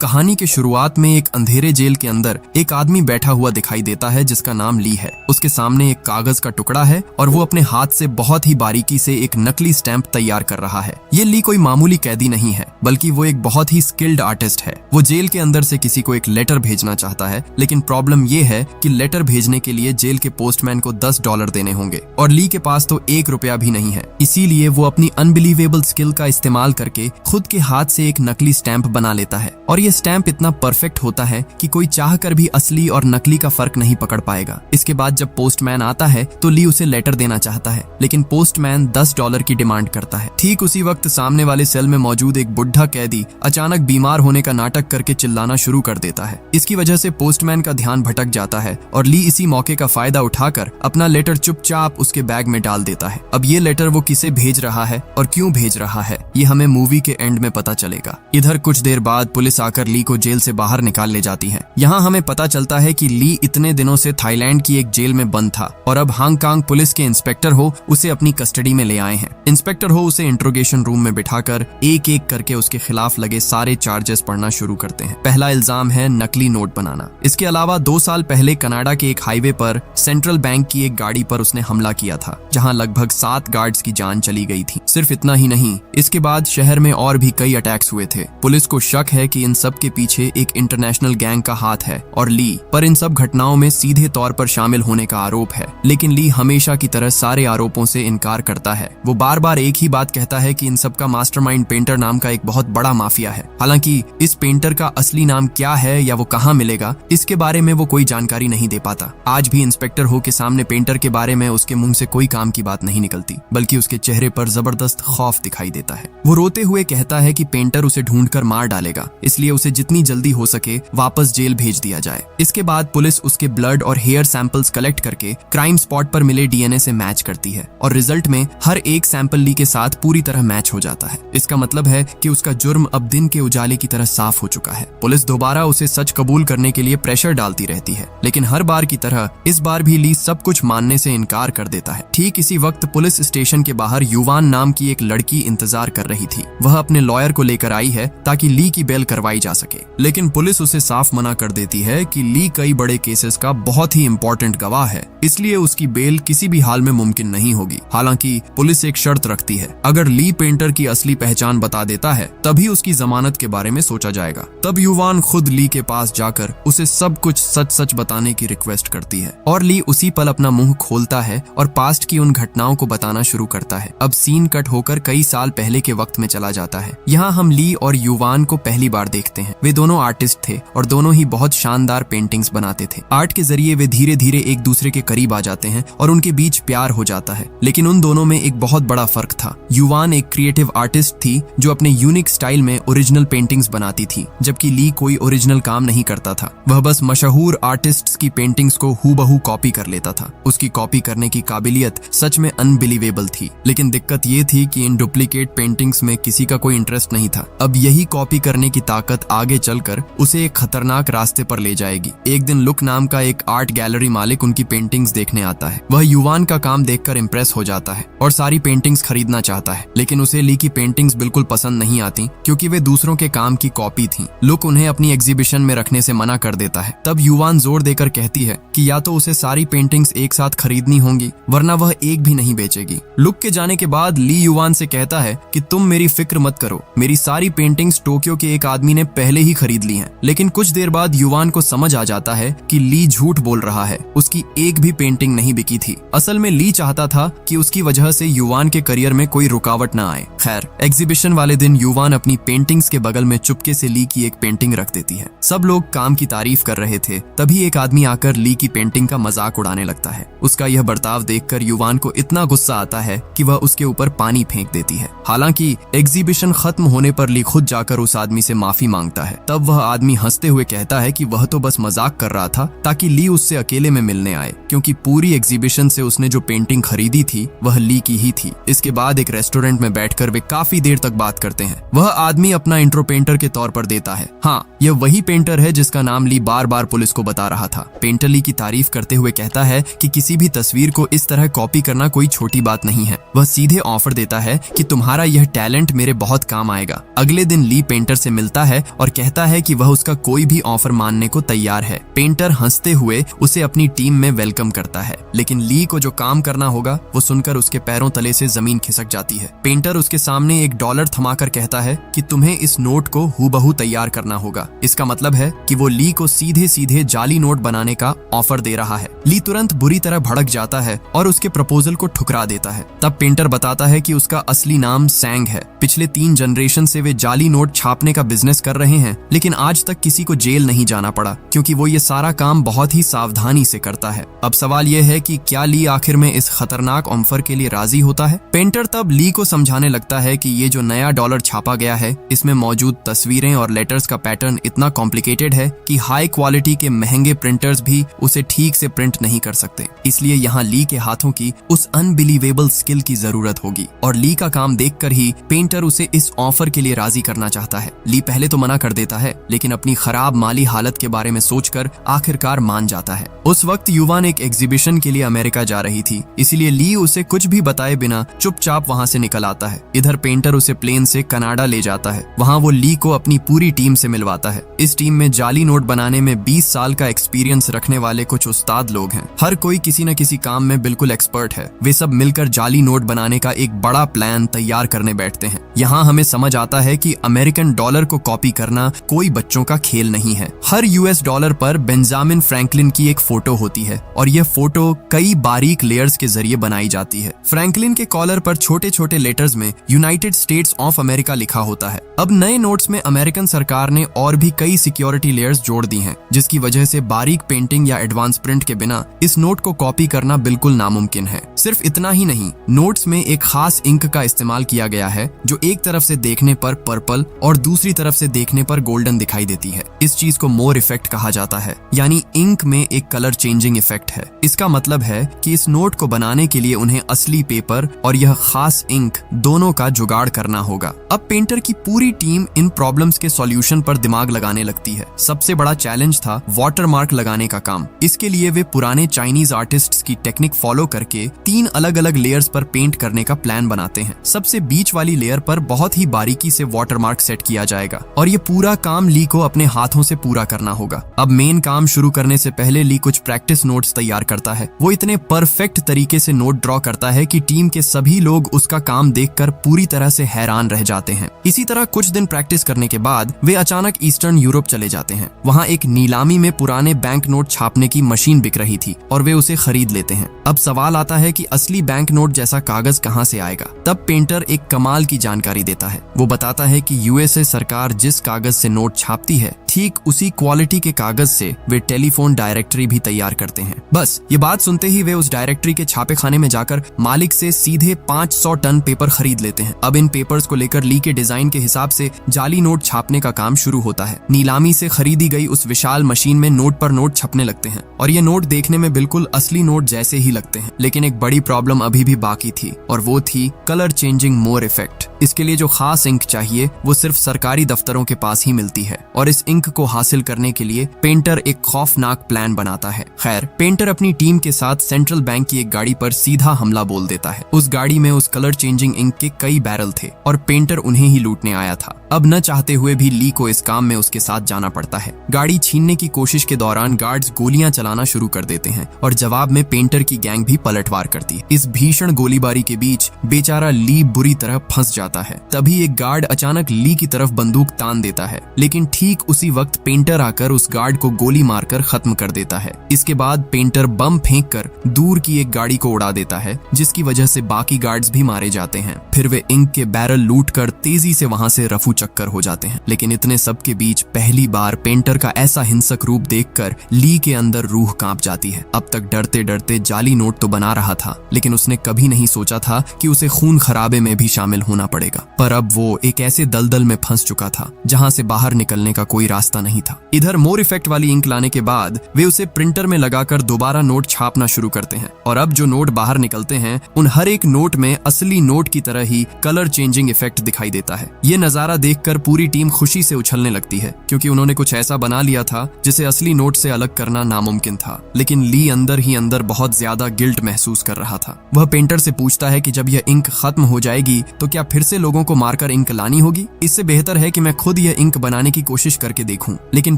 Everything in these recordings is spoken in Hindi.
कहानी के शुरुआत में एक अंधेरे जेल के अंदर एक आदमी बैठा हुआ दिखाई देता है जिसका नाम ली है। उसके सामने एक कागज का टुकड़ा है और वो अपने हाथ से बहुत ही बारीकी से एक नकली स्टैंप तैयार कर रहा है। ये ली कोई मामूली कैदी नहीं है, बल्कि वो एक बहुत ही स्किल्ड आर्टिस्ट है। वो जेल के अंदर से किसी को एक लेटर भेजना चाहता है, लेकिन प्रॉब्लम ये है कि लेटर भेजने के लिए जेल के पोस्टमैन को $10 देने होंगे और ली के पास तो $1 भी नहीं है। इसीलिए वो अपनी अनबिलीवेबल स्किल का इस्तेमाल करके खुद के हाथ से एक नकली स्टैंप बना लेता है और ये स्टैंप इतना परफेक्ट होता है कि कोई चाहकर भी असली और नकली का फर्क नहीं पकड़ पाएगा। इसके बाद जब पोस्टमैन आता है तो ली उसे लेटर देना चाहता है, लेकिन पोस्टमैन $10 की डिमांड करता है। ठीक उसी वक्त सामने वाले सेल में मौजूद एक बुढ़ा कैदी अचानक बीमार होने का नाटक करके चिल्लाना शुरू कर देता है। इसकी वजह से पोस्टमैन का ध्यान भटक जाता है और ली इसी मौके का फायदा उठाकर अपना लेटर चुपचाप उसके बैग में डाल देता है। अब ये लेटर वो किसे भेज रहा है और क्यों भेज रहा है, ये हमें मूवी के एंड में पता चलेगा। इधर कुछ देर बाद पुलिस आकर ली को जेल से बाहर निकाल ले जाती है। यहाँ हमें पता चलता है कि ली इतने दिनों से थाईलैंड की एक जेल में बंद था और अब हांगकांग पुलिस के इंस्पेक्टर हो उसे अपनी कस्टडी में ले आए हैं। इंस्पेक्टर हो उसे इंट्रोगेशन रूम में बिठाकर एक एक करके उसके खिलाफ लगे सारे चार्जेस पढ़ना शुरू करते हैं। पहला इल्जाम है नकली नोट बनाना। इसके अलावा 2 साल पहले कनाडा के एक हाईवे पर सेंट्रल बैंक की एक गाड़ी पर उसने हमला किया था, जहाँ लगभग 7 गार्ड्स की जान चली गई थी। सिर्फ इतना ही नहीं, इसके बाद शहर में और भी कई अटैक्स हुए थे। पुलिस को शक है कि इन सब के पीछे एक इंटरनेशनल गैंग का हाथ है और ली पर इन सब घटनाओं में सीधे तौर पर शामिल होने का आरोप है। लेकिन ली हमेशा की तरह सारे आरोपों से इनकार करता है। वो बार बार एक ही बात कहता है कि इन सब का मास्टरमाइंड पेंटर नाम का एक बहुत बड़ा माफिया है। हालांकि इस पेंटर का असली नाम क्या है या वो कहाँ मिलेगा, इसके बारे में वो कोई जानकारी नहीं दे पाता। आज भी इंस्पेक्टर हो के सामने पेंटर के बारे में उसके मुंह से कोई काम की बात नहीं निकलती, बल्कि उसके चेहरे पर जबरदस्त खौफ दिखाई देता है। वो रोते हुए कहता है कि पेंटर उसे ढूंढकर मार डालेगा, इसलिए उसे जितनी जल्दी हो सके वापस जेल भेज दिया जाए। इसके बाद पुलिस उसके ब्लड और हेयर सैंपल्स कलेक्ट करके क्राइम स्पॉट पर मिले डीएनए से मैच करती है और रिजल्ट में हर एक सैंपल ली के साथ पूरी तरह मैच हो जाता है। इसका मतलब है कि उसका जुर्म अब दिन के उजाले की तरह साफ हो चुका है। पुलिस दोबारा उसे सच कबूल करने के लिए प्रेशर डालती रहती है, लेकिन हर बार की तरह इस बार भी ली सब कुछ मानने से इनकार कर देता है। ठीक इसी वक्त पुलिस स्टेशन के बाहर युवान नाम की एक लड़की इंतजार कर रही थी। वह अपने लॉयर को लेकर आई है ताकि ली की बेल करवाई जा सके, लेकिन पुलिस उसे साफ मना कर देती है कि ली कई बड़े केसेस का बहुत ही इंपॉर्टेंट गवाह है, इसलिए उसकी बेल किसी भी हाल में मुमकिन नहीं होगी। हालांकि पुलिस एक शर्त रखती है, अगर ली पेंटर की असली पहचान बता देता है तभी उसकी जमानत के बारे में सोचा जाएगा। तब युवान खुद ली के पास जाकर उसे सब कुछ सच सच बताने की रिक्वेस्ट करती है और ली उसी पल अपना मुंह खोलता है और पास्ट की उन घटनाओं को बताना शुरू करता है। अब सीन कट होकर कई साल पहले के वक्त में चला जाता है। यहाँ हम ली और युवान को पहली बार देखते हैं। वे दोनों आर्टिस्ट थे और दोनों ही बहुत शानदार पेंटिंग्स बनाते थे। आर्ट के जरिए वे धीरे धीरे एक दूसरे के करीब आ जाते हैं और उनके बीच प्यार हो जाता है। लेकिन उन दोनों में एक बहुत बड़ा फर्क था। युवान एक क्रिएटिव आर्टिस्ट थी जो अपने यूनिक स्टाइल में ओरिजिनल पेंटिंग्स बनाती थी, जबकि ली कोई ओरिजिनल काम नहीं करता था। वह बस मशहूर आर्टिस्ट्स की पेंटिंग्स को हूबहू कॉपी कर लेता था। उसकी कॉपी करने की काबिलियत सच में अनबिलीवेबल थी, लेकिन दिक्कत ये थी कि इन डुप्लीकेट पेंटिंग्स में किसी का कोई इंटरेस्ट नहीं था। अब यही कॉपी करने की ताकत आगे चलकर उसे एक खतरनाक रास्ते पर ले जाएगी। एक दिन लुक नाम का एक आर्ट गैलरी मालिक उनकी पेंटिंग्स देखने आता है। वह युवान का काम देखकर इम्प्रेस हो जाता है और सारी पेंटिंग्स खरीदना चाहता है, लेकिन उसे ली की पेंटिंग्स बिल्कुल पसंद नहीं आती क्योंकि वे दूसरों के काम की कॉपी थी। लुक उन्हें अपनी एग्जीबिशन में रखने से मना कर देता है। तब युवान जोर देकर कहती है कि या तो उसे सारी पेंटिंग्स एक साथ खरीदनी होंगी वरना वह एक भी नहीं बेचेगी। लुक के जाने के बाद ली युवान से कहता है कि तुम मेरी फिक्र मत करो, मेरी सारी पेंटिंग्स टोक्यो के एक आदमी ने पहले ही खरीद ली हैं। लेकिन कुछ देर बाद युवान को समझ आ जाता है कि ली झूठ बोल रहा है, उसकी एक भी पेंटिंग नहीं बिकी थी। असल में ली चाहता था कि उसकी वजह से युवान के करियर में कोई रुकावट न आए। खैर, एग्जीबिशन वाले दिन युवान अपनी पेंटिंग्स के बगल में चुपके से ली की एक पेंटिंग रख देती है। सब लोग काम की तारीफ कर रहे थे, तभी एक आदमी आकर ली की पेंटिंग का मजाक उड़ाने लगता है। उसका यह बर्ताव देखकर युवान को इतना गुस्सा आता है कि वह उसके ऊपर पानी फेंक देती है। हालांकि एग्जीबिशन खत्म होने पर ली खुद जाकर उस आदमी से माफी मांगता है। तब वह आदमी हंसते हुए कहता है कि वह तो बस मजाक कर रहा था ताकि ली उससे अकेले में मिलने आए, क्योंकि पूरी एग्जीबिशन से उसने जो पेंटिंग खरीदी थी वह ली की ही थी। इसके बाद एक रेस्टोरेंट में बैठकर वे काफी देर तक बात करते हैं। वह आदमी अपना इंट्रो पेंटर के तौर पर देता है। हाँ, यह वही पेंटर है जिसका नाम ली बार बार पुलिस को बता रहा था। पेंटर ली की तारीफ करते हुए कहता है कि किसी भी तस्वीर को इस तरह कॉपी करना कोई छोटी बात नहीं है। वह सीधे ऑफर देता है कि तुम्हारा यह टैलेंट मेरे बहुत काम आएगा। अगले दिन ली पेंटर से मिलता है और कहता है कि वह उसका कोई भी ऑफर मानने को तैयार है। पेंटर हंसते हुए उसे अपनी टीम में वेलकम करता है, लेकिन ली को जो काम करना होगा वो सुनकर उसके पैरों तले से जमीन खिसक जाती है। पेंटर उसके सामने $1 थमाकर कहता है कि तुम्हें इस नोट को हूबहू तैयार करना होगा। इसका मतलब है कि वो ली को सीधे सीधे जाली नोट बनाने का ऑफर दे रहा है। ली तुरंत बुरी तरह भड़क जाता है और उसके प्रपोजल को ठुकरा देता है। तब पेंटर बताता है कि उसका असली नाम सैंग है। पिछले 3 जनरेशन से वे जाली नोट छापने का बिजनेस कर रहे हैं, लेकिन आज तक किसी को जेल नहीं जाना पड़ा क्योंकि वो ये सारा काम बहुत ही सावधानी से करता है। अब सवाल यह है कि क्या ली आखिर में इस खतरनाक ऑफर के लिए राजी होता है? पेंटर तब ली को समझाने लगता है कि ये जो नया डॉलर छापा गया है इसमें मौजूद तस्वीरें और लेटर्स का पैटर्न इतना कॉम्प्लिकेटेड है कि हाई क्वालिटी के महंगे प्रिंटर्स भी उसे ठीक से प्रिंट नहीं कर सकते। इसलिए यहाँ ली के हाथों की उस अनबिलीवेबल स्किल की जरूरत होगी और ली का काम देखकर ही पेंटर उसे इस ऑफर के लिए राजी करना चाहता है। ली पहले तो मना कर देता है, लेकिन अपनी खराब माली हालत के बारे में सोचकर आखिरकार मान जाता है। उस वक्त युवान एक एग्जीबिशन के लिए अमेरिका जा रही थी, इसीलिए ली उसे कुछ भी बताए बिना चुपचाप वहाँ से निकल आता है। इधर पेंटर उसे प्लेन से कनाडा ले जाता है। वहाँ वो ली को अपनी पूरी टीम से मिलवाता है। इस टीम में जाली नोट बनाने में 20 साल का एक्सपीरियंस रखने वाले कुछ उस्ताद लोग हैं। हर कोई किसी न किसी काम में बिल्कुल एक्सपर्ट है। वे सब मिलकर जाली नोट बनाने का एक बड़ा प्लान तैयार करने बैठते हैं। यहाँ हमें समझ आता है कि अमेरिकन डॉलर को कॉपी करना कोई बच्चों का खेल नहीं है। हर US डॉलर पर बेंजामिन फ्रैंकलिन की एक फोटो होती है और यह फोटो कई बारीक लेयर्स के जरिए बनाई जाती है। फ्रैंकलिन के कॉलर पर छोटे छोटे लेटर्स में यूनाइटेड स्टेट्स ऑफ अमेरिका लिखा होता है। अब नए नोट्स में अमेरिकन सरकार ने और भी कई सिक्योरिटी लेयर्स जोड़ दी हैं, जिसकी वजह से बारीक पेंटिंग या एडवांस प्रिंट के बिना इस नोट को कॉपी करना बिल्कुल नामुमकिन है। सिर्फ इतना ही नहीं, नोट्स में एक खास इंक का इस्तेमाल किया गया है जो एक तरफ से देखने पर पर्पल और दूसरी तरफ से देखने पर गोल्डन दिखाई देती है। इस चीज को मोर इफेक्ट कहा जाता है, यानी इंक में एक कलर चेंजिंग इफेक्ट है। इसका मतलब है कि इस नोट को बनाने के लिए उन्हें असली पेपर और यह खास इंक दोनों का जुगाड़ करना होगा। अब पेंटर की पूरी टीम इन प्रॉब्लम्स के सॉल्यूशन पर दिमाग लगाने लगती है। सबसे बड़ा चैलेंज था वाटरमार्क लगाने का काम। इसके लिए वे पुराने चाइनीज आर्टिस्ट्स की टेक्निक फॉलो करके 3 अलग अलग लेयर्स पर पेंट करने का प्लान बनाते हैं। सबसे बीच वाली लेयर पर बहुत ही बारीकी से वाटरमार्क सेट किया जाएगा और ये पूरा काम ली को अपने हाथों से पूरा करना होगा। अब मेन काम शुरू करने से पहले ली कुछ प्रैक्टिस नोट्स तैयार करता है। वो इतने परफेक्ट तरीके से नोट ड्रॉ करता है कि टीम के सभी लोग उसका काम देखकर पूरी तरह से हैरान रह जाते हैं। इसी तरह कुछ दिन प्रैक्टिस करने के बाद वे अचानक ईस्टर्न यूरोप चले जाते हैं। वहाँ एक नीलामी में पुराने बैंक नोट छापने की मशीन बिक रही थी और वे उसे खरीद लेते हैं। अब सवाल आता है कि असली बैंक नोट जैसा कागज कहाँ से आएगा। तब पेंटर एक कमाल की जानकारी देता है। वो बताता है कि USA सरकार जिस कागज से नोट छापती है, ठीक उसी क्वालिटी के कागज से वे टेलीफोन डायरेक्टरी भी तैयार करते हैं। बस ये बात सुनते ही वे उस डायरेक्टरी के छापे खाने में जाकर मालिक से सीधे 500 टन पेपर खरीद लेते हैं। अब इन पेपर्स को लेकर ली के डिजाइन के हिसाब से जाली नोट छापने का काम शुरू होता है। नीलामी से खरीदी गई उस विशाल मशीन में नोट पर नोट छपने लगते हैं और ये नोट देखने में बिल्कुल असली नोट जैसे ही लगते हैं। लेकिन एक बड़ी प्रॉब्लम अभी भी बाकी थी और वो थी कलर चेंजिंग मोर इफेक्ट। इसके लिए जो खास इंक चाहिए वो सिर्फ सरकारी दफ्तरों के पास ही मिलती है और इस इंक को हासिल करने के लिए पेंटर एक खौफनाक प्लान बनाता है। खैर, पेंटर अपनी टीम के साथ सेंट्रल बैंक की एक गाड़ी पर सीधा हमला बोल देता है। उस गाड़ी में उस कलर चेंजिंग इंक के कई बैरल थे और पेंटर उन्हें ही लूटने आया था। अब न चाहते हुए भी ली को इस काम में उसके साथ जाना पड़ता है। गाड़ी छीनने की कोशिश के दौरान गार्ड्स गोलियां चलाना शुरू कर देते हैं और जवाब में पेंटर की गैंग भी पलटवार करती है। इस भीषण गोलीबारी के बीच बेचारा ली बुरी तरह फंस जाता है। तभी एक गार्ड अचानक ली की तरफ बंदूक तान देता है, लेकिन ठीक उसी वक्त पेंटर आकर उस गार्ड को गोली मारकर खत्म कर देता है। इसके बाद पेंटर बम फेंककर दूर की एक गाड़ी को उड़ा देता है, जिसकी वजह से बाकी गार्ड्स भी मारे जाते हैं। फिर वे इंक के बैरल लूटकर तेजी से वहां से रफू चक्कर हो जाते हैं। लेकिन इतने सब के बीच पहली बार पेंटर का ऐसा हिंसक रूप देखकर ली के अंदर रूह कांप जाती है। अब तक डरते डरते जाली नोट तो बना रहा था, लेकिन उसने कभी नहीं सोचा था कि उसे खून खराबे में भी शामिल होना पड़ेगा। पर अब वो एक ऐसे दलदल में फंस चुका था जहां से बाहर निकलने का कोई रास्ता नहीं था। इधर मोर इफेक्ट वाली इंक लाने के बाद वे उसे प्रिंटर में लगाकर दोबारा नोट छापना शुरू करते हैं और अब जो नोट बाहर निकलते हैं उन हर एक नोट में असली नोट की तरह ही कलर चेंजिंग इफेक्ट दिखाई देता है। ये नजारा देखकर पूरी टीम खुशी से उछलने लगती है, क्योंकि उन्होंने कुछ ऐसा बना लिया था जिसे असली नोट से अलग करना नामुमकिन था। लेकिन ली अंदर ही अंदर बहुत ज्यादा गिल्ट महसूस कर रहा था। वह पेंटर से पूछता है कि जब यह इंक खत्म हो जाएगी तो क्या फिर से लोगों को मारकर इंक लानी होगी? इससे बेहतर है कि मैं खुद यह इंक बनाने की कोशिश करके देखूं, लेकिन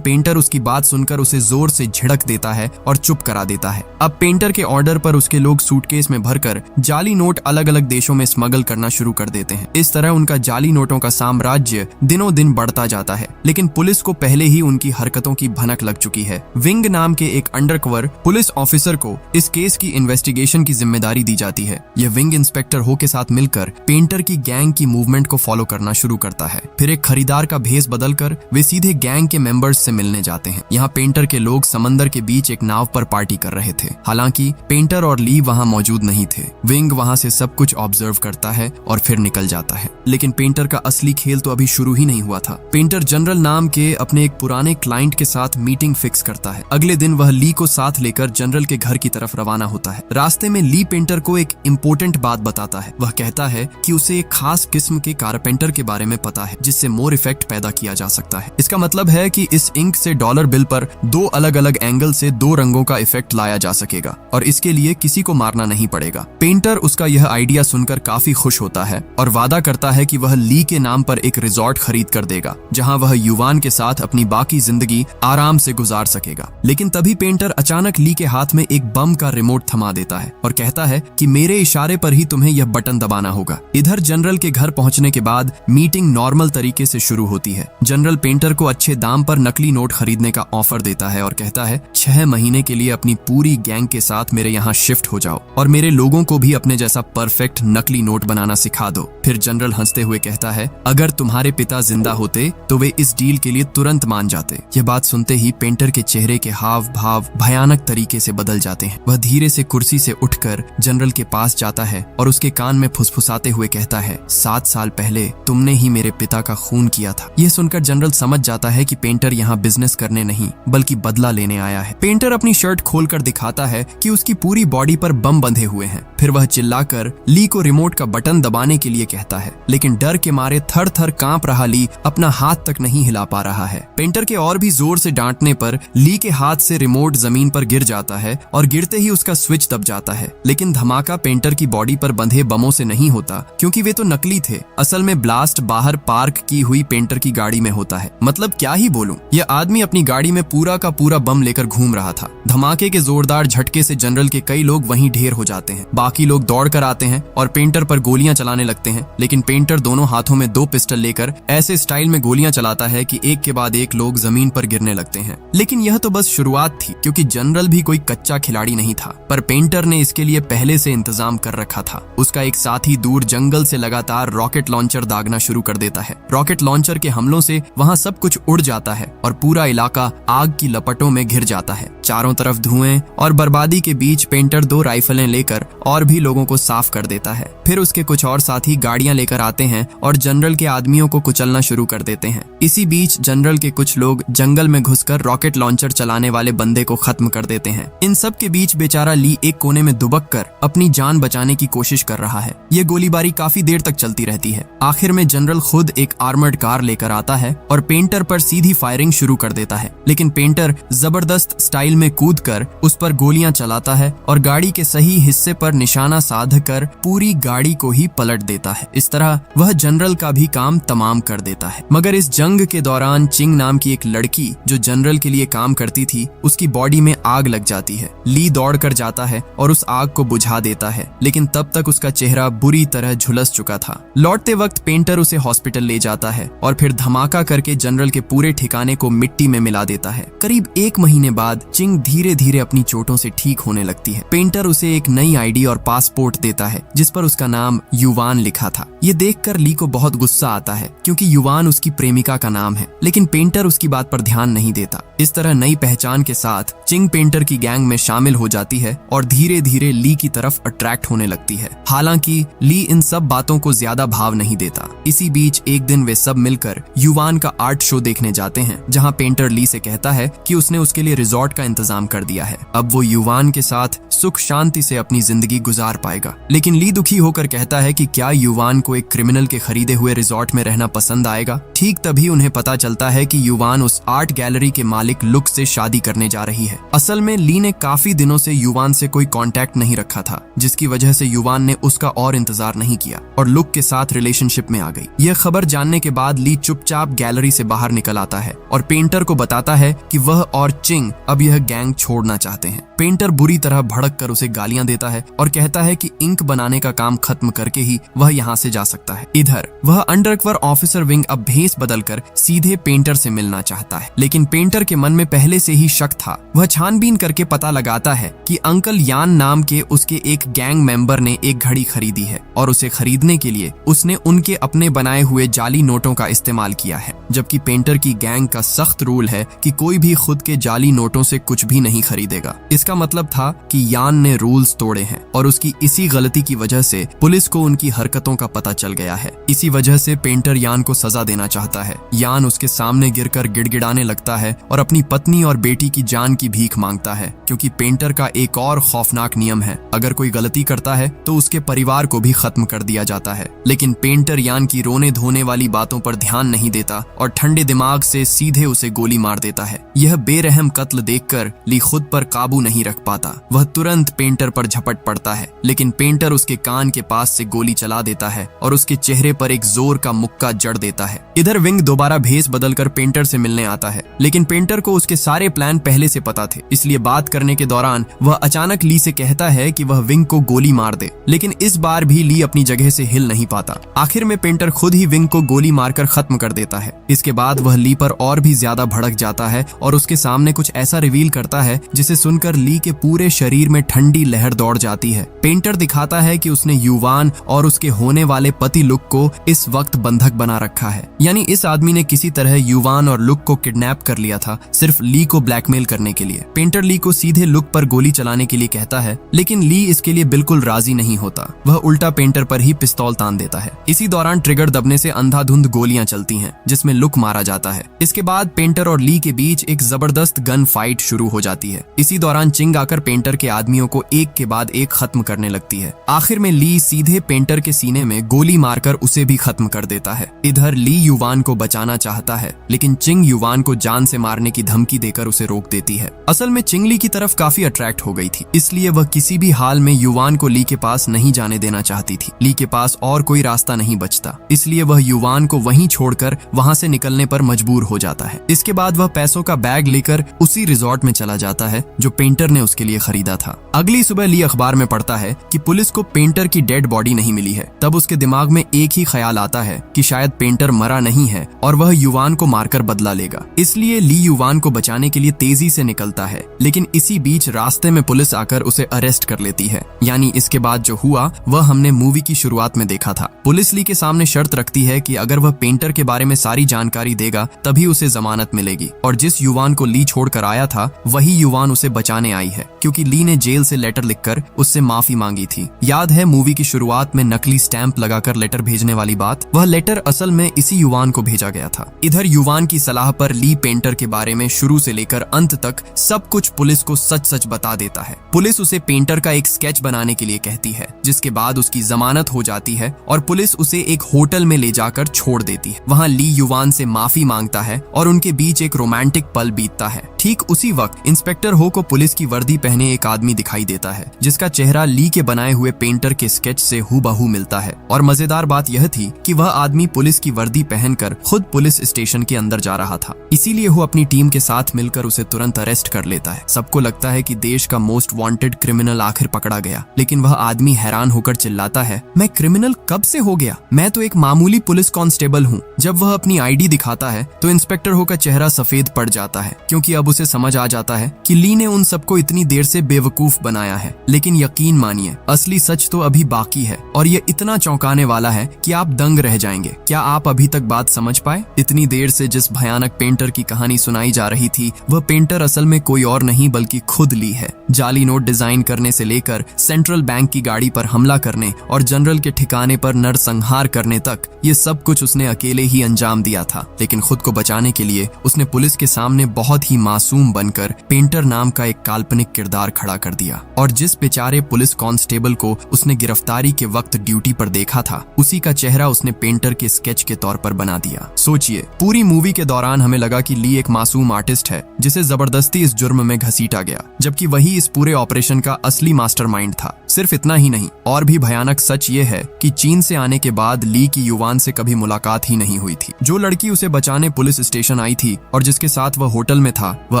पेंटर उसकी बात सुनकर उसे जोर से झिड़क देता है और चुप करा देता है। अब पेंटर के ऑर्डर पर उसके लोग सूटकेस में भरकर जाली नोट अलग अलग देशों में स्मगल करना शुरू कर देते हैं। इस तरह उनका जाली नोटों का साम्राज्य दिनों दिन बढ़ता जाता है, लेकिन पुलिस को पहले ही उनकी हरकतों की भनक लग चुकी है। विंग नाम के एक अंडरकवर पुलिस ऑफिसर को इस केस की इन्वेस्टिगेशन की जिम्मेदारी दी जाती है। यह विंग इंस्पेक्टर हो के साथ मिलकर पेंटर की गैंग की मूवमेंट को फॉलो करना शुरू करता है। फिर एक खरीदार का भेस बदलकर वे सीधे गैंग के मेंबर्स से मिलने जाते हैं। यहाँ पेंटर के लोग समंदर के बीच एक नाव पर पार्टी कर रहे थे। हालांकि पेंटर और ली वहाँ मौजूद नहीं थे। विंग वहाँ से सब कुछ ऑब्जर्व करता है और फिर निकल जाता है, लेकिन पेंटर का असली खेल तो अभी शुरू ही नहीं हुआ था। पेंटर जनरल नाम के अपने एक पुराने क्लाइंट के साथ मीटिंग फिक्स करता है। अगले दिन वह ली को साथ लेकर जनरल के घर की तरफ रवाना होता है। रास्ते में ली पेंटर को एक इम्पोर्टेंट बात बताता है। वह कहता है कि उसे एक खास किस्म के कारपेंटर के बारे में पता है जिससे मोर इफेक्ट पैदा किया जा सकता है। इसका मतलब है कि इस इंक से डॉलर बिल पर दो अलग अलग एंगल से दो रंगों का इफेक्ट लाया जा सकेगा और इसके लिए किसी को मारना नहीं पड़ेगा। पेंटर उसका यह आइडिया सुनकर काफी खुश होता है और वादा करता है कि वह ली के नाम पर एक रिजॉर्ट खरीद कर देगा, जहां वह युवान के साथ अपनी बाकी जिंदगी आराम से गुजार सकेगा। लेकिन तभी पेंटर अचानक ली के हाथ में एक बम का रिमोट थमा देता है और कहता है कि मेरे इशारे पर ही तुम्हें यह बटन दबाना होगा। इधर जनरल के घर पहुंचने के बाद मीटिंग नॉर्मल तरीके से शुरू होती है। जनरल पेंटर को अच्छे दाम पर नकली नोट खरीदने का ऑफर देता है और कहता है 6 महीने के लिए अपनी पूरी गैंग के साथ मेरे यहाँ शिफ्ट हो जाओ और मेरे लोगों को भी अपने जैसा परफेक्ट नकली नोट बनाना सिखा दो। फिर जनरल हंसते हुए कहता है अगर तुम्हारे पिता जिंदा होते तो वे इस डील के लिए तुरंत मान जाते। यह बात सुनते ही पेंटर के चेहरे के हाव भाव भयानक तरीके से बदल जाते हैं। वह धीरे से कुर्सी से उठकर जनरल के पास जाता है और उसके कान में फुसफुसाते हुए कहता है 7 साल पहले तुमने ही मेरे पिता का खून किया था। यह सुनकर जनरल समझ जाता है कि पेंटर यहाँ बिजनेस करने नहीं बल्कि बदला लेने आया है। पेंटर अपनी शर्ट खोलकर दिखाता है कि उसकी पूरी बॉडी पर बम बंधे हुए हैं। फिर वह चिल्लाकर ली को रिमोट का बटन दबाने के लिए कहता है, लेकिन डर के मारे थर थर कांप रहा ली अपना हाथ तक नहीं हिला पा रहा है। पेंटर के और भी जोर से डांटने पर ली के हाथ से रिमोट जमीन पर गिर जाता है और गिरते ही उसका स्विच दब जाता है। लेकिन धमाका पेंटर की बॉडी पर बंधे बमों से नहीं होता, क्योंकि वे तो नकली थे। असल में ब्लास्ट बाहर पार्क की हुई पेंटर की गाड़ी में होता है। मतलब क्या ही बोलूं, यह आदमी अपनी गाड़ी में पूरा का पूरा बम लेकर घूम रहा था। धमाके के जोरदार झटके से जनरल के कई लोग वहीं ढेर हो जाते हैं। बाकी लोग दौड़ कर आते हैं और पेंटर पर गोलियां चलाने लगते हैं, लेकिन पेंटर दोनों हाथों में 2 पिस्टल लेकर ऐसे स्टाइल में गोलियां चलाता है कि एक के बाद एक लोग जमीन पर गिरने लगते हैं। लेकिन यह तो बस शुरुआत थी, क्योंकि जनरल भी कोई कच्चा खिलाड़ी नहीं था, पर पेंटर ने इसके लिए पहले से इंतजाम कर रखा था। उसका एक साथी दूर जंगल से लगातार रॉकेट लॉन्चर दागना शुरू कर देता है। रॉकेट लॉन्चर के हमलों से वहां सब कुछ उड़ जाता है और पूरा इलाका आग की लपटों में घिर जाता है। चारों तरफ धुएं और बर्बादी के बीच पेंटर 2 राइफलें लेकर और भी लोगों को साफ कर देता है। फिर उसके कुछ और साथी गाड़ियां लेकर आते हैं और जनरल के आदमियों को कुचलना शुरू कर देते हैं। इसी बीच जनरल के कुछ लोग जंगल में घुसकर रॉकेट लॉन्चर चलाने वाले बंदे को खत्म कर देते हैं। इन सब के बीच बेचारा ली एक कोने में दुबक कर अपनी जान बचाने की कोशिश कर रहा है। ये गोलीबारी काफी देर तक चलती रहती है। आखिर में जनरल खुद एक आर्मर्ड कार लेकर आता है और पेंटर पर सीधी फायरिंग शुरू कर देता है, लेकिन पेंटर जबरदस्त स्टाइल में कूदकर उस पर गोलियां चलाता है और गाड़ी के सही हिस्से पर निशाना साध कर पूरी गाड़ी को ही पलट देता है। इस तरह वह जनरल का भी काम तमाम कर देता है। मगर इस जंग के दौरान चिंग नाम की एक लड़की जो जनरल के लिए काम करती थी, उसकी बॉडी में आग लग जाती है। ली दौड़ कर जाता है और उस आग को बुझा देता है, लेकिन तब तक उसका चेहरा बुरी तरह झुलस चुका था। लौटते वक्त पेंटर उसे हॉस्पिटल ले जाता है और फिर धमाका करके जनरल के पूरे ठिकाने को मिट्टी में मिला देता है। करीब 1 महीने बाद चिंग धीरे धीरे अपनी चोटों से ठीक होने लगती है। पेंटर उसे एक नई आईडी और पासपोर्ट देता है जिस पर उसका नाम युवान लिखा था। ये देखकर ली को बहुत गुस्सा आता है, क्योंकि युवान उसकी प्रेमिका का नाम है, लेकिन पेंटर उसकी बात पर ध्यान नहीं देता। इस तरह नई पहचान के साथ चिंग पेंटर की गैंग में शामिल हो जाती है और धीरे धीरे ली की तरफ अट्रैक्ट होने लगती है। हालांकि ली इन सब बातों को ज्यादा भाव नहीं देता। इसी बीच एक दिन वे सब मिलकर युवान का आर्ट शो देखने जाते हैं, जहां पेंटर ली से कहता है कि उसने उसके लिए रिजॉर्ट का इंतजाम कर दिया है। अब वो युवान के साथ सुख शांति से अपनी जिंदगी गुजार पाएगा। लेकिन ली दुखी होकर कहता है कि क्या युवान को एक क्रिमिनल के खरीदे हुए रिजॉर्ट में रहना पसंद आएगा। ठीक तभी उन्हें पता चलता है कि युवान उस आर्ट गैलरी के मालिक लुक से शादी करने जा रही है। असल में ली ने काफी दिनों से युवान से कोई कांटेक्ट नहीं रखा था, जिसकी वजह से युवान ने उसका और इंतजार नहीं किया और लुक के साथ रिलेशनशिप में आ गई। यह खबर जानने के बाद ली चुपचाप गैलरी से बाहर निकल आता है और पेंटर को बताता है कि वह और चिंग अब यह गैंग छोड़ना चाहते हैं। पेंटर बुरी तरह भड़क कर उसे गालियां देता है और कहता है कि इंक बनाने का काम खत्म करके ही वह यहाँ से जा सकता है। इधर वह अंडरकवर ऑफिसर विंग अब भेस बदलकर सीधे पेंटर से मिलना चाहता है, लेकिन पेंटर के मन में पहले से ही शक था। वह छानबीन करके पता लगाता है कि अंकल यान नाम के उसके एक गैंग मेंबर ने एक घड़ी खरीदी है और उसे खरीदने के लिए उसने उनके अपने बनाए हुए जाली नोटों का इस्तेमाल किया है, जबकि पेंटर की गैंग का सख्त रूल है कि कोई भी खुद के जाली नोटों से कुछ भी नहीं खरीदेगा। इसका मतलब था कि यान ने रूल्स तोड़े हैं और उसकी इसी गलती की वजह से पुलिस को उनकी हरकतों का पता चल गया है। इसी वजह से पेंटर यान को सजा देना चाहता है। यान उसके सामने गिरकर गिड़गिड़ाने लगता है और अपनी पत्नी और बेटी की जान की भीख मांगता है, क्योंकि पेंटर का एक और खौफनाक नियम है, अगर कोई गलती करता है तो उसके परिवार को भी खत्म कर दिया जाता है। लेकिन पेंटर यान की रोने धोने वाली बातों पर ध्यान नहीं देता और ठंडे दिमाग से सीधे उसे गोली मार देता है। यह बेरहम कत्ल देखकर ली खुद पर काबू नहीं रख पाता। वह तुरंत पेंटर पर झपट पड़ता है, लेकिन पेंटर उसके कान के पास से गोली चला देता है और उसके चेहरे पर एक जोर का मुक्का जड़ देता है। इधर विंग दोबारा भेस बदलकर पेंटर से मिलने आता है, लेकिन पेंटर को उसके सारे प्लान पहले से पता थे, इसलिए बात करने के दौरान वह अचानक ली से कहता है कि वह विंग को गोली मार दे। लेकिन इस बार भी ली अपनी जगह से हिल नहीं पाता। आखिर में पेंटर खुद ही विंग को गोली मारकर खत्म कर देता है। इसके बाद वह ली पर और भी ज्यादा भड़क जाता है और उसके सामने कुछ ऐसा रिवील करता है जिसे सुनकर ली के पूरे शरीर में ठंडी लहर दौड़ जाती है। पेंटर दिखाता है कि उसने युवान और उसके होने वाले पति लुक को इस वक्त बंधक बना रखा है, यानी इस आदमी ने किसी तरह युवान और लुक को किडनैप कर लिया था, सिर्फ ली को ब्लैकमेल करने के लिए। पेंटर ली को सीधे लुक पर गोली चलाने के लिए कहता है, लेकिन ली इसके लिए बिल्कुल राजी नहीं होता। वह उल्टा पेंटर पर ही पिस्तौल तान देता है। इसी दौरान ट्रिगर दबने से अंधाधुंध गोलियां चलती हैं, जिसमें लुक मारा जाता है। इसके बाद पेंटर और ली के बीच एक जबरदस्त गन फाइट शुरू हो जाती है। इसी दौरान चिंग आकर पेंटर के आदमियों को एक के बाद एक खत्म करने लगती है। आखिर में ली सीधे पेंटर के सीने में गोली मारकर उसे भी खत्म कर देता है। इधर ली युवान को बचाना चाहता है, लेकिन चिंग युवान को जान से मारने की धमकी देकर उसे रोक देती है। असल में चिंग ली की तरफ काफी अट्रैक्ट हो गई थी, इसलिए वह किसी भी हाल में युवान को ली के पास नहीं जाने देना चाहती थी। ली के पास और कोई रास्ता नहीं बचता, इसलिए वह युवान को वहीं छोड़कर वहां से निकलने पर मजबूर हो जाता है। इसके बाद वह पैसों का बैग लेकर उसी रिजॉर्ट में चला जाता है जो पेंटर ने उसके लिए खरीदा था। अगली सुबह ली अखबार में पढ़ता है कि पुलिस को पेंटर की डेड बॉडी नहीं मिली है। तब उसके दिमाग में एक ही ख्याल आता है कि शायद पेंटर मरा नहीं है और वह युवान को मारकर बदला लेगा। इसलिए ली युवान को बचाने के लिए तेजी से निकलता है, लेकिन इसी बीच रास्ते में पुलिस आकर उसे अरेस्ट कर लेती है। यानी इसके बाद जो हुआ वह हमने मूवी की शुरुआत में देखा था। पुलिस ली के सामने शर्त रखती है कि अगर वह पेंटर के बारे में सारी जानकारी देगा तभी उसे जमानत मिलेगी, और जिस युवान को ली छोड़कर आया था वही युवान उसे बचाने आई है, क्योंकि ली ने जेल से लेटर लिखकर उससे माफी मांगी थी। याद है मूवी की शुरुआत में नकली स्टैंप लगाकर लेटर भेजने वाली बात? वह लेटर असल में इसी युवान को भेजा गया था। इधर युवान की सलाह पर ली पेंटर के बारे में शुरू से लेकर अंत तक सब कुछ पुलिस को सच सच बता देता है। पुलिस उसे पेंटर का एक स्केच बनाने के लिए कहती है, जिसके बाद उसकी जमानत हो जाती है और पुलिस उसे एक होटल में ले जाकर छोड़ देती है। वहाँ ली युवान से माफी मांगता है और उनके बीच एक रोमांटिक पल बीतता है। ठीक उसी वक्त इंस्पेक्टर हो को पुलिस की वर्दी पहने एक आदमी दिखाई देता है, जिसका चेहरा ली के बनाए हुए पेंटर के स्केच से हूबहू मिलता है। और मजेदार बात यह थी कि वह आदमी पुलिस की वर्दी पहनकर खुद पुलिस स्टेशन के अंदर जा रहा था, इसीलिए वो अपनी टीम के साथ मिलकर उसे तुरंत अरेस्ट कर लेता है। सबको लगता है कि देश का मोस्ट वांटेड क्रिमिनल आखिर पकड़ा गया, लेकिन वह आदमी हैरान होकर चिल्लाता है, मैं क्रिमिनल कब से हो गया? मैं तो एक मामूली पुलिस कांस्टेबल हूँ। जब वह अपनी आईडी दिखाता है तो इंस्पेक्टर हो का चेहरा सफेद पड़ जाता है, क्योंकि अब उसे समझ आ जाता है कि ली ने उन सबको इतनी देर से बेवकूफ बनाया है। लेकिन यकीन मानिए, असली सच तो अभी बाकी है और ये इतना चौंकाने वाला है कि आप दंग रह जाएंगे। क्या आप अभी तक बात समझ पाए? इतनी देर से जिस भयानक पेंटर की कहानी सुनाई जा रही थी, वह पेंटर असल में कोई और नहीं बल्कि खुद ली है। जाली नोट डिजाइन करने से लेकर सेंट्रल बैंक की गाड़ी पर हमला करने और जनरल के ठिकाने पर नरसंहार करने तक ये सब कुछ उसने अकेले ही अंजाम दिया था। लेकिन खुद को बचाने के लिए उसने पुलिस के सामने बहुत ही मासूम मासूम बनकर पेंटर नाम का एक काल्पनिक किरदार खड़ा कर दिया और जिस बेचारे पुलिस कांस्टेबल को उसने गिरफ्तारी के वक्त ड्यूटी पर देखा था, उसी का चेहरा उसने पेंटर के स्केच के तौर पर बना दिया। सोचिए, पूरी मूवी के दौरान हमें लगा कि ली एक मासूम आर्टिस्ट है जिसे जबरदस्ती इस जुर्म में घसीटा गया, जबकि वही इस पूरे ऑपरेशन का असली मास्टरमाइंड था। सिर्फ इतना ही नहीं, और भी भयानक सच ये है कि चीन से आने के बाद ली की युवान से कभी मुलाकात ही नहीं हुई थी। जो लड़की उसे बचाने पुलिस स्टेशन आई थी और जिसके साथ वह होटल में था, वह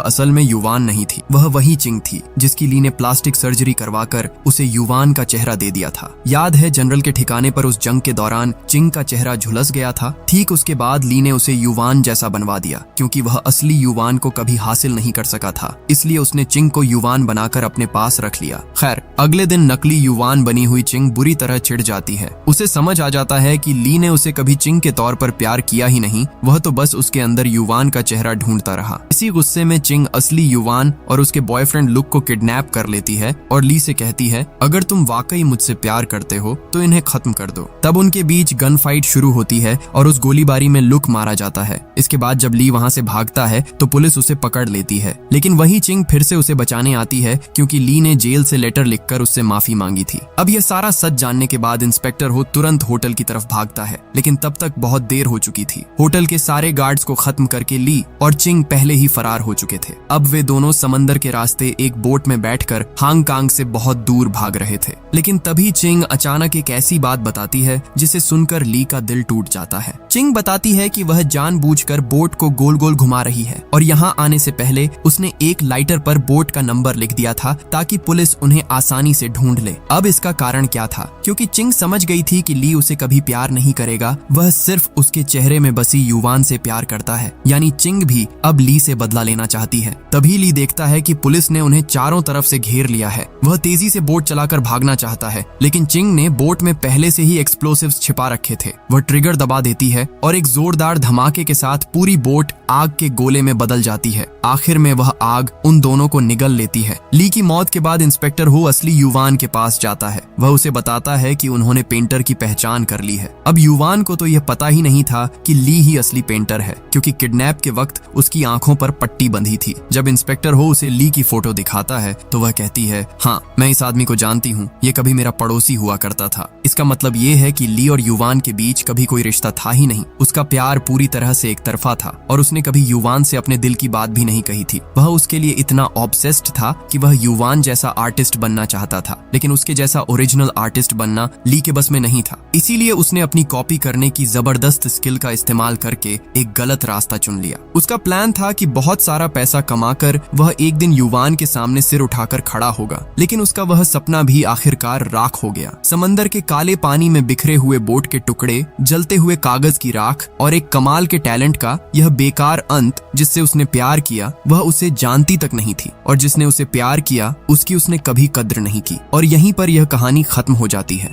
असल में युवान नहीं थी, वह वही चिंग थी जिसकी ली ने प्लास्टिक सर्जरी करवाकर उसे युवान का चेहरा दे दिया था। याद है जनरल के ठिकाने पर उस जंग के दौरान चिंग का चेहरा झुलस गया था। ठीक उसके बाद ली ने उसे युवान जैसा बनवा दिया, क्योंकि वह असली युवान को कभी हासिल नहीं कर सका था, इसलिए उसने चिंग को युवान बनाकर अपने पास रख लिया। खैर, अगले दिन नकली युवान बनी हुई चिंग बुरी तरह चिढ़ जाती है। उसे समझ आ जाता है कि ली ने उसे कभी चिंग के तौर पर प्यार किया ही नहीं, वह तो बस उसके अंदर युवान का चेहरा ढूंढता रहा। इसी गुस्से में चिंग असली युवान और उसके बॉयफ्रेंड लुक को किडनैप कर लेती है और ली से कहती है, अगर तुम वाकई मुझसे प्यार करते हो तो इन्हें खत्म कर दो। तब उनके बीच गन फाइट शुरू होती है और उस गोलीबारी में लुक मारा जाता है। इसके बाद जब ली वहां से भागता है तो पुलिस उसे पकड़ लेती है, लेकिन वही चिंग फिर से उसे बचाने आती है क्योंकि ली ने जेल से लेटर लिखकर उससे माफी मांगी थी। अब यह सारा सच जानने के बाद इंस्पेक्टर हो तुरंत होटल की तरफ भागता है, लेकिन तब तक बहुत देर हो चुकी थी। होटल के सारे गार्ड्स को खत्म करके ली और चिंग पहले ही फरार हो चुके थे। अब वे दोनों समंदर के रास्ते एक बोट में बैठकर हांगकांग से बहुत दूर भाग रहे थे, लेकिन तभी चिंग अचानक एक ऐसी बात बताती है जिसे सुनकर ली का दिल टूट जाता है। चिंग बताती है कि वह जानबूझकर बोट को गोल गोल घुमा रही है और यहाँ आने से पहले उसने एक लाइटर पर बोट का नंबर लिख दिया था ताकि पुलिस उन्हें आसानी से ढूंढ ले। अब इसका कारण क्या था? क्योंकि चिंग समझ गई थी कि ली उसे कभी प्यार नहीं करेगा, वह सिर्फ उसके चेहरे में बसी युवान से प्यार करता है। यानी चिंग भी अब ली से बदला लेना चाहती है। तभी ली देखता है कि पुलिस ने उन्हें चारों तरफ से घेर लिया है। वह तेजी से बोट चलाकर भागना चाहता है, लेकिन चिंग ने बोट में पहले से ही एक्सप्लोसिव्स छिपा रखे थे। वह ट्रिगर दबा देती है और एक जोरदार धमाके के साथ पूरी बोट आग के गोले में बदल जाती है। आखिर में वह आग उन दोनों को निगल लेती है। ली की मौत के बाद इंस्पेक्टर हो असली युवान के पास जाता है। वह उसे बताता है कि उन्होंने पेंटर की पहचान कर ली है। अब युवान को तो यह पता ही नहीं था कि ली ही असली पेंटर है, क्योंकि किडनैप के वक्त उसकी आंखों पर पट्टी बंधी थी। जब इंस्पेक्टर हो उसे ली की फोटो दिखाता है तो वह कहती है, हाँ, मैं इस आदमी को जानती हूँ, ये कभी मेरा पड़ोसी हुआ करता था। इसका मतलब ये है कि ली और युवान के बीच कभी कोई रिश्ता था ही नहीं। उसका प्यार पूरी तरह से एक तरफा था और उसने कभी युवान से अपने दिल की बात भी नहीं कही थी। वह उसके लिए इतना ऑब्सेस्ड था कि वह युवान जैसा आर्टिस्ट बनना चाहता था, लेकिन उसके जैसा ओरिजिनल आर्टिस्ट बनना ली के बस में नहीं था। इसीलिए उसने अपनी कॉपी करने की जबरदस्त स्किल का इस्तेमाल करके एक गलत रास्ता चुन लिया। उसका प्लान था कि बहुत सारा पैसा कमाकर वह एक दिन युवान के सामने सिर उठाकर खड़ा होगा, लेकिन उसका वह सपना भी आखिरकार राख हो गया। समंदर के काले पानी में बिखरे हुए बोट के टुकड़े, जलते हुए कागज की राख और एक कमाल के टैलेंट का यह बेकार अंत जिससे उसने प्यार किया, वह उसे जानती तक नहीं थी, और जिसने उसे प्यार किया उसकी उसने कभी कद्र नहीं की। और यहीं पर यह कहानी खत्म हो जाती है।